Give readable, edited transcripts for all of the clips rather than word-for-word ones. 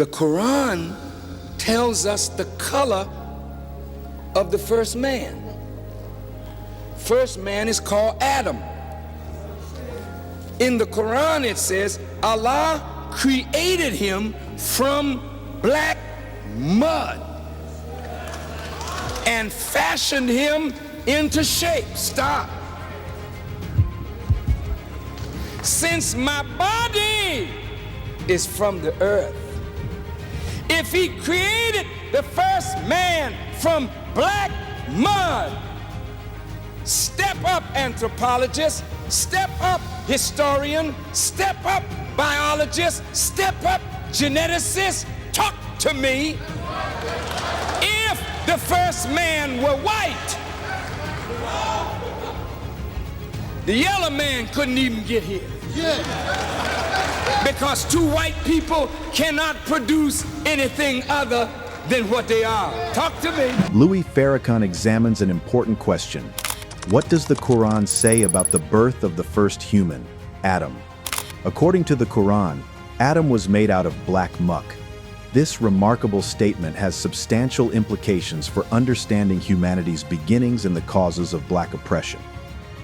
The Quran tells us the color of the first man. First man is called Adam. In the Quran it says Allah created him from black mud and fashioned him into shape. Stop. Since my body is from the earth, if he created the first man from black mud, step up anthropologist, step up historian, step up biologist, step up geneticist, talk to me. If the first man were white, the yellow man couldn't even get here. Because two white people cannot produce anything other than what they are. Talk to me. Louis Farrakhan examines an important question. What does the Quran say about the birth of the first human, Adam? According to the Quran, Adam was made out of black muck. This remarkable statement has substantial implications for understanding humanity's beginnings and the causes of black oppression.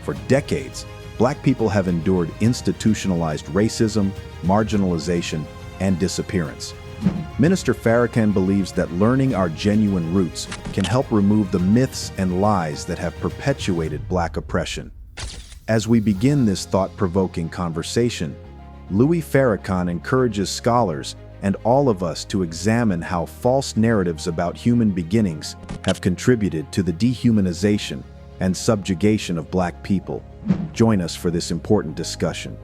For decades, black people have endured institutionalized racism, marginalization, and disappearance. Minister Farrakhan believes that learning our genuine roots can help remove the myths and lies that have perpetuated black oppression. As we begin this thought-provoking conversation, Louis Farrakhan encourages scholars and all of us to examine how false narratives about human beginnings have contributed to the dehumanization and subjugation of black people. Join us for this important discussion.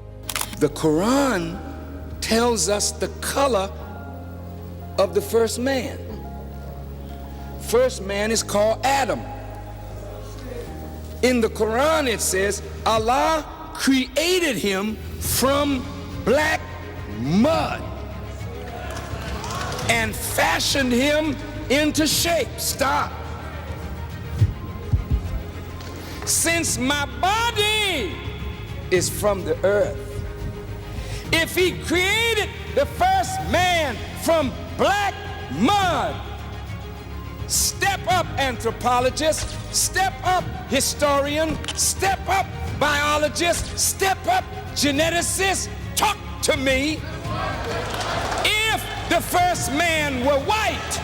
The Quran tells us the color of the first man. First man is called Adam. In the Quran it says Allah created him from black mud and fashioned him into shape. Stop. Since my body is from the earth, if he created the first man from black mud, step up anthropologist, step up historian, step up biologist, step up geneticist, talk to me. If the first man were white,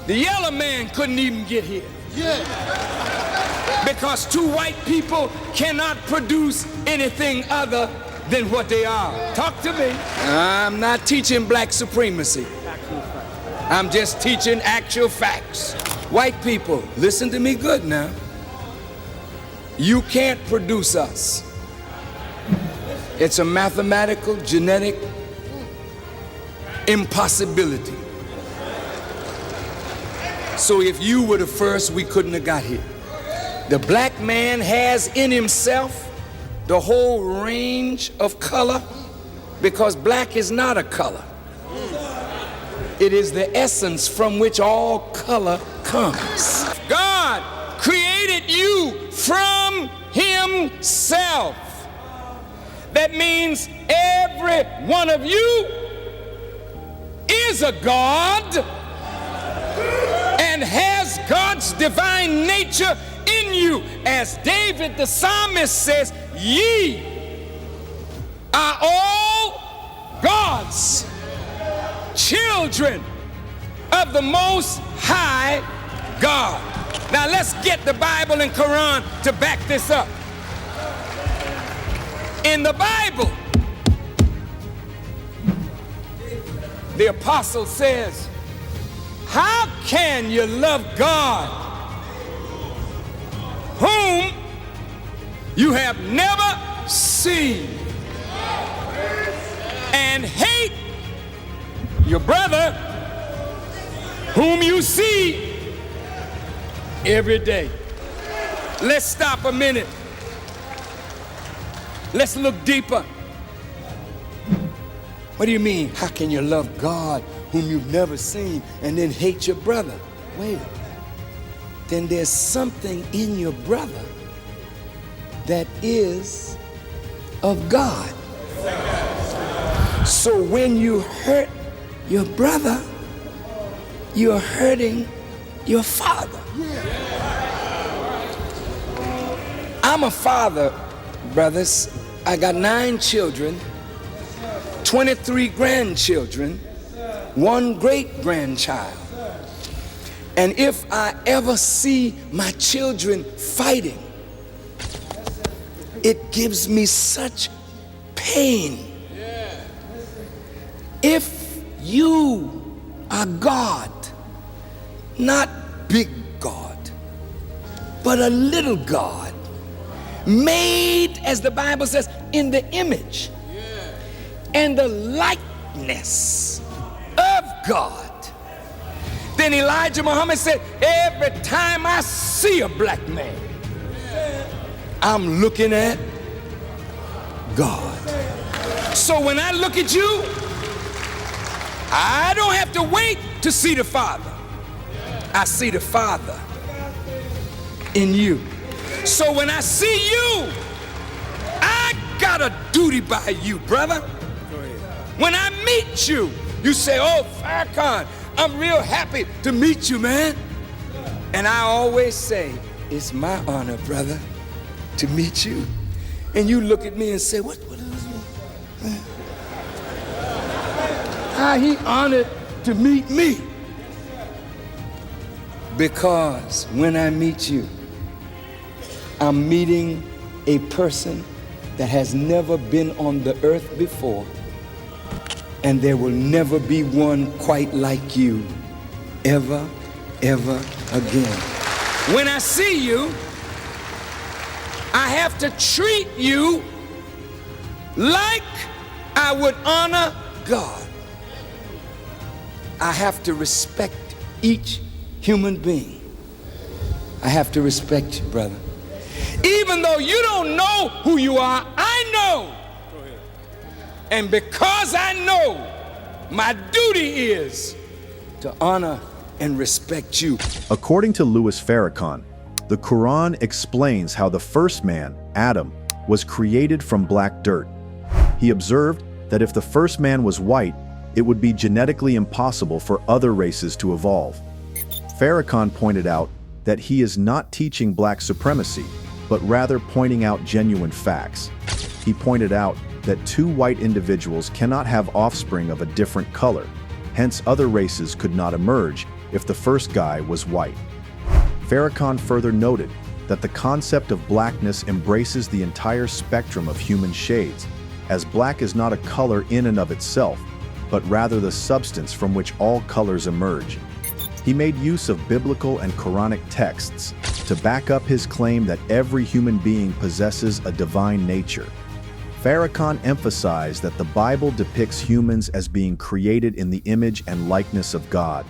the yellow man couldn't even get here. Because two white people cannot produce anything other than what they are. Talk to me. I'm not teaching black supremacy. I'm just teaching actual facts. White people, listen to me good now. You can't produce us. It's a mathematical, genetic impossibility. So if you were the first, we couldn't have got here. The black man has in himself the whole range of color, because black is not a color. It is the essence from which all color comes. God created you from himself. That means every one of you is a God and has God's divine nature in you. As David the psalmist says, ye are all God's children of the Most High God. Now let's get the Bible and Quran to back this up. In the Bible, the apostle says, how can you love God whom you have never seen and hate your brother whom you see every day? Let's stop a minute. Let's look deeper. What do you mean? How can you love God whom you've never seen and then hate your brother? Wait. Then there's something in your brother that is of God. So when you hurt your brother, you're hurting your father. I'm a father, brothers. I got 9 children, 23 grandchildren, 1 great-grandchild. And if I ever see my children fighting, it gives me such pain. If you are God, not big God, but a little God, made, as the Bible says, in the image and the likeness of God, then Elijah Muhammad said, every time I see a black man, I'm looking at God. So when I look at you, I don't have to wait to see the Father. I see the Father in you. So when I see you, I got a duty by you, brother. When I meet you, you say, oh, Farrakhan, I'm real happy to meet you, man. And I always say, it's my honor, brother, to meet you. And you look at me and say, what is this? How he honored to meet me? Because when I meet you, I'm meeting a person that has never been on the earth before, and there will never be one quite like you ever, ever again. When I see you, I have to treat you like I would honor God. I have to respect each human being. I have to respect you, brother. Even though you don't know who you are, I know. And because I know, my duty is to honor and respect you. According to Louis Farrakhan, the Quran explains how the first man, Adam, was created from black dirt. He observed that if the first man was white, it would be genetically impossible for other races to evolve. Farrakhan pointed out that he is not teaching black supremacy, but rather pointing out genuine facts. He pointed out that 2 white individuals cannot have offspring of a different color, hence other races could not emerge if the first guy was white. Farrakhan further noted that the concept of blackness embraces the entire spectrum of human shades, as black is not a color in and of itself, but rather the substance from which all colors emerge. He made use of biblical and Quranic texts to back up his claim that every human being possesses a divine nature. Farrakhan emphasized that the Bible depicts humans as being created in the image and likeness of God,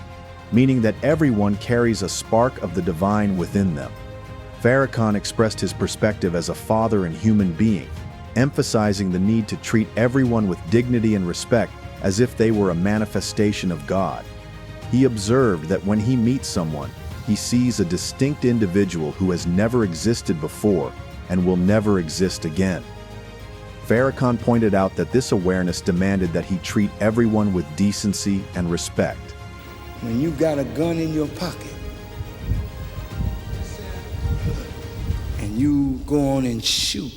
meaning that everyone carries a spark of the divine within them. Farrakhan expressed his perspective as a father and human being, emphasizing the need to treat everyone with dignity and respect as if they were a manifestation of God. He observed that when he meets someone, he sees a distinct individual who has never existed before and will never exist again. Farrakhan pointed out that this awareness demanded that he treat everyone with decency and respect. When you got a gun in your pocket and you go on and shoot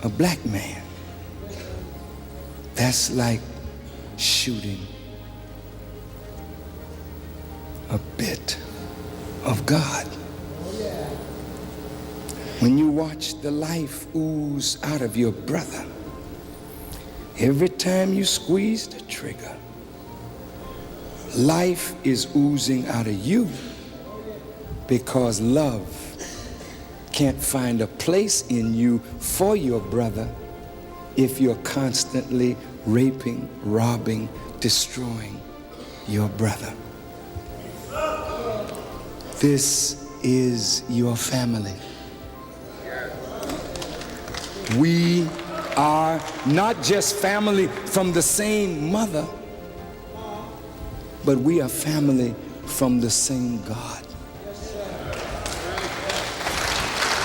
a black man, that's like shooting a bit of God. When you watch the life ooze out of your brother, every time you squeeze the trigger, life is oozing out of you, because love can't find a place in you for your brother if you're constantly raping, robbing, destroying your brother. This is your family. We are not just family from the same mother, but we are family from the same God.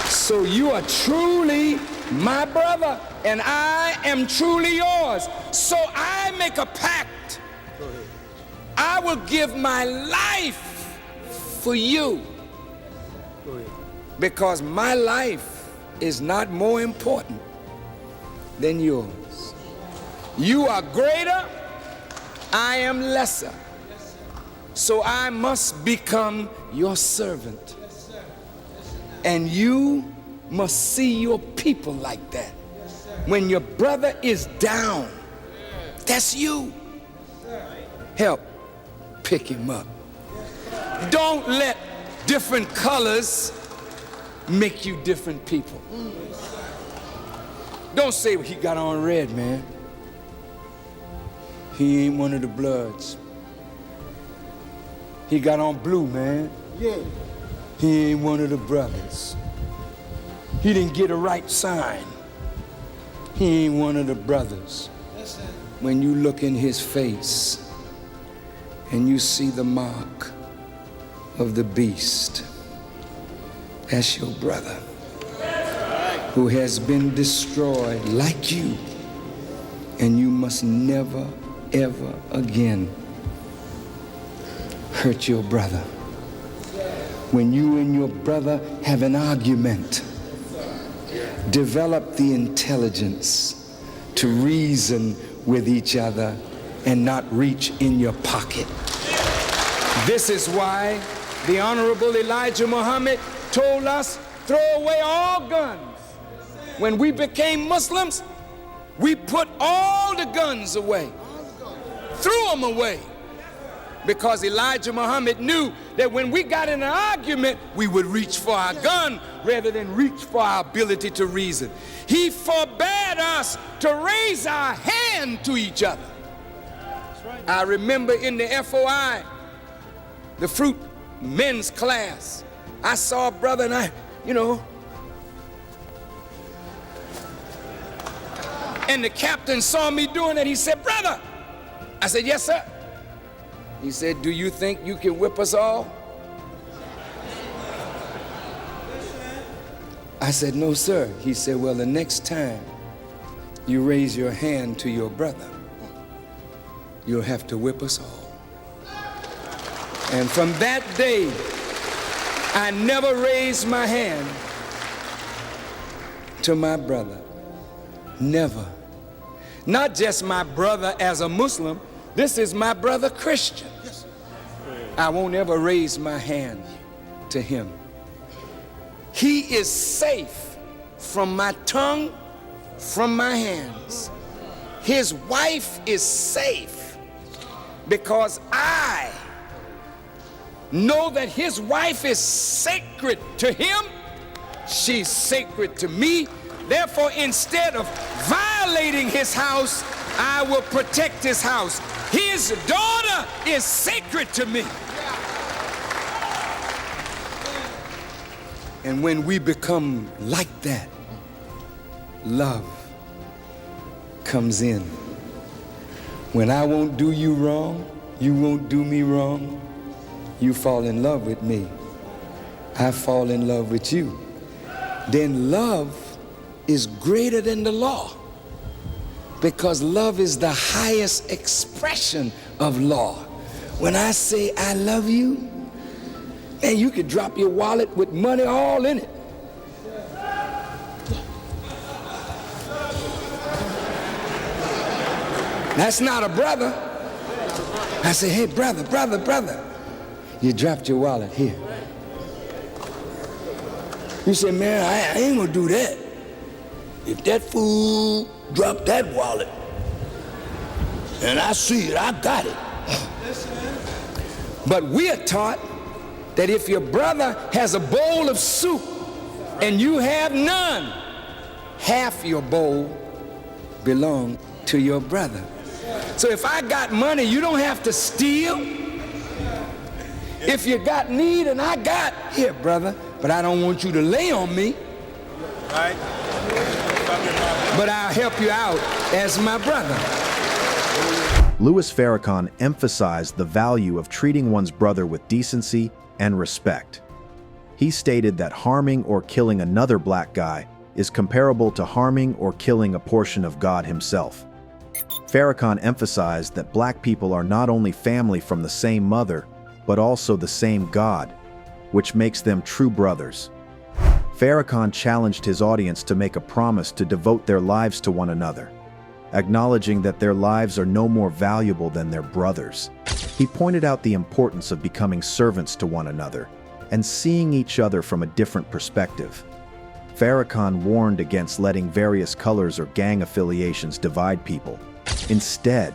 So you are truly my brother, and I am truly yours. So I make a pact. I will give my life for you. Because my life is not more important than yours. You are greater, I am lesser. So I must become your servant. And you must see your people like that. When your brother is down, that's you. Help pick him up. Don't let different colors make you different people. Don't say, well, he got on red, man. He ain't one of the Bloods. He got on blue, man. Yeah. He ain't one of the brothers. He didn't get a right sign. He ain't one of the brothers. When you look in his face and you see the mark of the beast, that's your brother who has been destroyed like you, and you must never, ever again hurt your brother. When you and your brother have an argument, develop the intelligence to reason with each other and not reach in your pocket. This is why the Honorable Elijah Muhammad told us, throw away all guns. When we became Muslims, we put all the guns away, threw them away, because Elijah Muhammad knew that when we got in an argument, we would reach for our gun rather than reach for our ability to reason. He forbade us to raise our hand to each other. I remember in the FOI, the fruit men's class, I saw a brother and and the captain saw me doing it. He said, brother. I said, yes, sir. He said, do you think you can whip us all? I said, no, sir. He said, well, the next time you raise your hand to your brother, you'll have to whip us all. And from that day, I never raised my hand to my brother. Never. Not just my brother as a Muslim, this is my brother Christian. I won't ever raise my hand to him. He is safe from my tongue, from my hands. His wife is safe because I know that his wife is sacred to him. She's sacred to me. Therefore, instead of violating his house, I will protect his house. His daughter is sacred to me. And when we become like that, love comes in. When I won't do you wrong, you won't do me wrong, you fall in love with me, I fall in love with you. Then love is greater than the law, because love is the highest expression of law. When I say I love you, and you could drop your wallet with money all in it. That's not a brother. I say, hey, brother. You dropped your wallet here. You say, man, I ain't gonna do that. If that fool dropped that wallet, and I see it, I got it. But we are taught that if your brother has a bowl of soup and you have none, half your bowl belongs to your brother. So if I got money, you don't have to steal. If you got need and I got, here, brother, but I don't want you to lay on me. Right. But I'll help you out as my brother. Louis Farrakhan emphasized the value of treating one's brother with decency and respect. He stated that harming or killing another black guy is comparable to harming or killing a portion of God himself. Farrakhan emphasized that black people are not only family from the same mother, but also the same God, which makes them true brothers. Farrakhan challenged his audience to make a promise to devote their lives to one another, acknowledging that their lives are no more valuable than their brothers. He pointed out the importance of becoming servants to one another and seeing each other from a different perspective. Farrakhan warned against letting various colors or gang affiliations divide people, instead,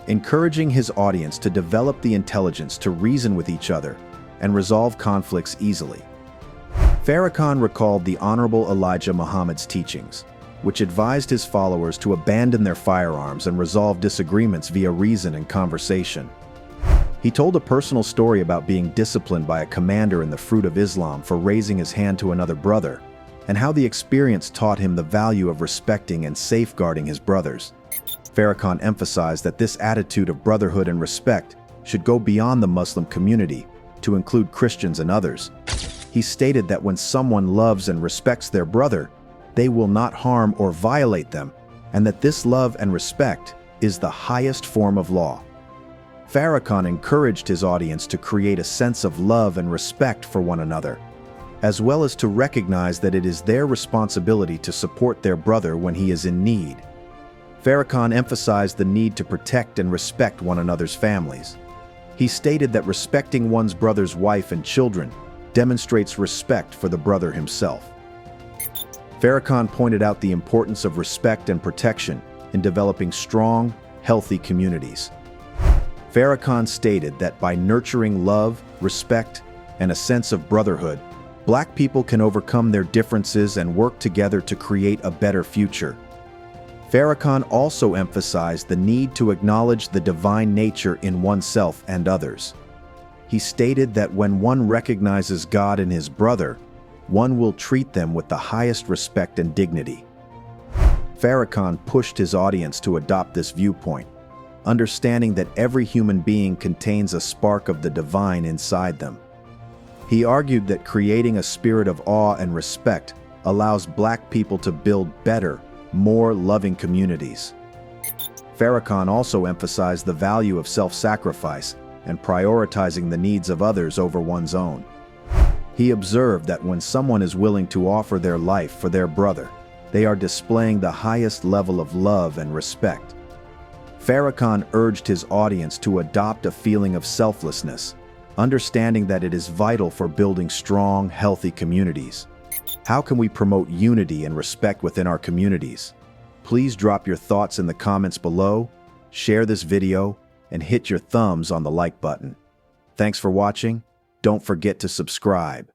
encouraging his audience to develop the intelligence to reason with each other and resolve conflicts easily. Farrakhan recalled the Honorable Elijah Muhammad's teachings, which advised his followers to abandon their firearms and resolve disagreements via reason and conversation. He told a personal story about being disciplined by a commander in the Fruit of Islam for raising his hand to another brother, and how the experience taught him the value of respecting and safeguarding his brothers. Farrakhan emphasized that this attitude of brotherhood and respect should go beyond the Muslim community to include Christians and others. He stated that when someone loves and respects their brother, they will not harm or violate them, and that this love and respect is the highest form of law. Farrakhan encouraged his audience to create a sense of love and respect for one another, as well as to recognize that it is their responsibility to support their brother when he is in need. Farrakhan emphasized the need to protect and respect one another's families. He stated that respecting one's brother's wife and children demonstrates respect for the brother himself. Farrakhan pointed out the importance of respect and protection in developing strong, healthy communities. Farrakhan stated that by nurturing love, respect, and a sense of brotherhood, black people can overcome their differences and work together to create a better future. Farrakhan also emphasized the need to acknowledge the divine nature in oneself and others. He stated that when one recognizes God in his brother, one will treat them with the highest respect and dignity. Farrakhan pushed his audience to adopt this viewpoint, understanding that every human being contains a spark of the divine inside them. He argued that creating a spirit of awe and respect allows black people to build better, more loving communities. Farrakhan also emphasized the value of self-sacrifice and prioritizing the needs of others over one's own. He observed that when someone is willing to offer their life for their brother, they are displaying the highest level of love and respect. Farrakhan urged his audience to adopt a feeling of selflessness, understanding that it is vital for building strong, healthy communities. How can we promote unity and respect within our communities? Please drop your thoughts in the comments below, share this video, and hit your thumbs on the like button. Thanks for watching. Don't forget to subscribe.